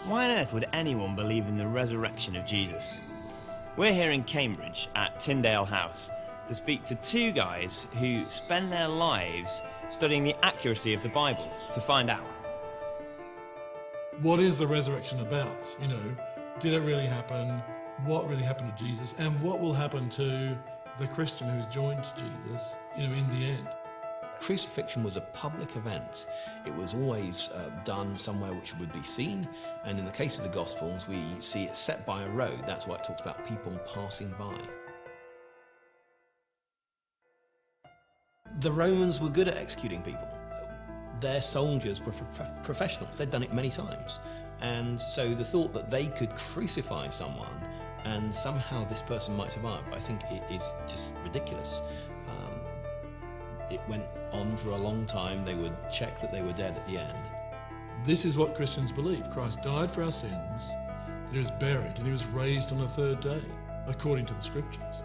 Why on earth would anyone believe in the resurrection of Jesus? We're here in Cambridge at Tyndale House to speak to two guys who spend their lives studying the accuracy of the Bible to find out. What is the resurrection about? Did it really happen? What really happened to Jesus? And what will happen to the Christian who's joined Jesus, in the end? Crucifixion was a public event. It was always done somewhere which would be seen, and in the case of the Gospels we see it set by a road. That's why it talks about people passing by. The Romans were good at executing people. Their soldiers were professionals. They'd done it many times, and so the thought that they could crucify someone and somehow this person might survive, I think it is just ridiculous. It went on for a long time. They would check that they were dead at the end. This is what Christians believe. Christ died for our sins, that he was buried, and he was raised on the third day, according to the Scriptures.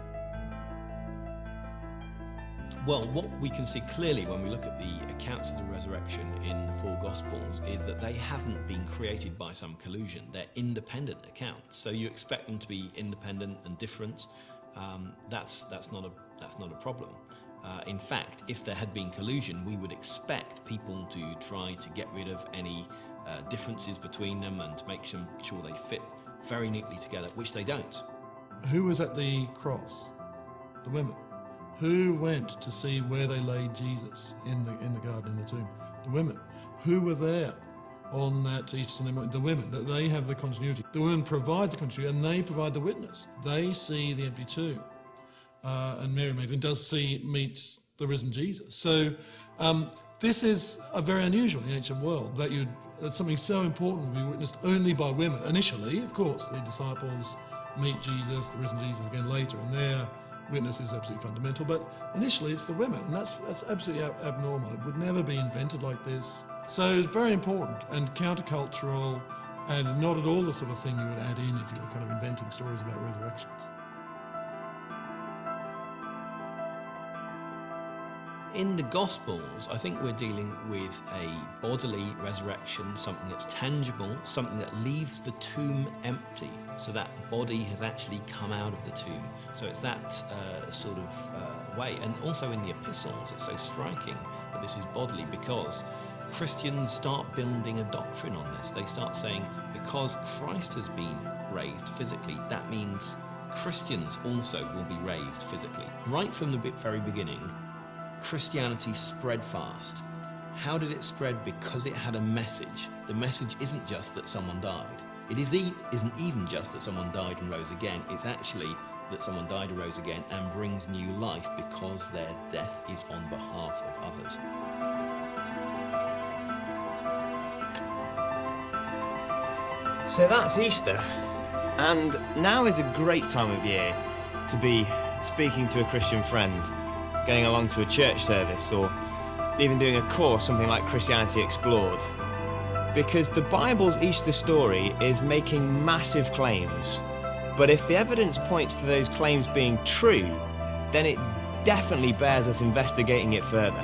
Well, what we can see clearly when we look at the accounts of the resurrection in the four Gospels is that they haven't been created by some collusion. They're independent accounts, so you expect them to be independent and different. That's not a problem. In fact, if there had been collusion, we would expect people to try to get rid of any differences between them and to make sure they fit very neatly together, which they don't. Who was at the cross? The women. Who went to see where they laid Jesus in the garden, in the tomb? The women. Who were there on that Easter Sunday morning? The women. That they have the continuity. The women provide the continuity, and they provide the witness. They see the empty tomb. And Mary Magdalene does meet the risen Jesus. So this is a very unusual in the ancient world, that something so important will be witnessed only by women. Initially, of course, the disciples meet Jesus, the risen Jesus again later, and their witness is absolutely fundamental. But initially, it's the women, and that's absolutely abnormal. It would never be invented like this. So it's very important and countercultural, and not at all the sort of thing you would add in if you were kind of inventing stories about resurrections. In the Gospels, I think we're dealing with a bodily resurrection, something that's tangible, something that leaves the tomb empty. So that body has actually come out of the tomb. So it's that sort of way. And also in the epistles, it's so striking that this is bodily, because Christians start building a doctrine on this. They start saying, because Christ has been raised physically, that means Christians also will be raised physically. Right from the very beginning, Christianity spread fast. How did it spread? Because it had a message. The message isn't just that someone died. It isn't even just that someone died and rose again. It's actually that someone died and rose again and brings new life because their death is on behalf of others. So that's Easter, and now is a great time of year to be speaking to a Christian friend, going along to a church service, or even doing a course, something like Christianity Explored. Because the Bible's Easter story is making massive claims, but if the evidence points to those claims being true, then it definitely bears us investigating it further.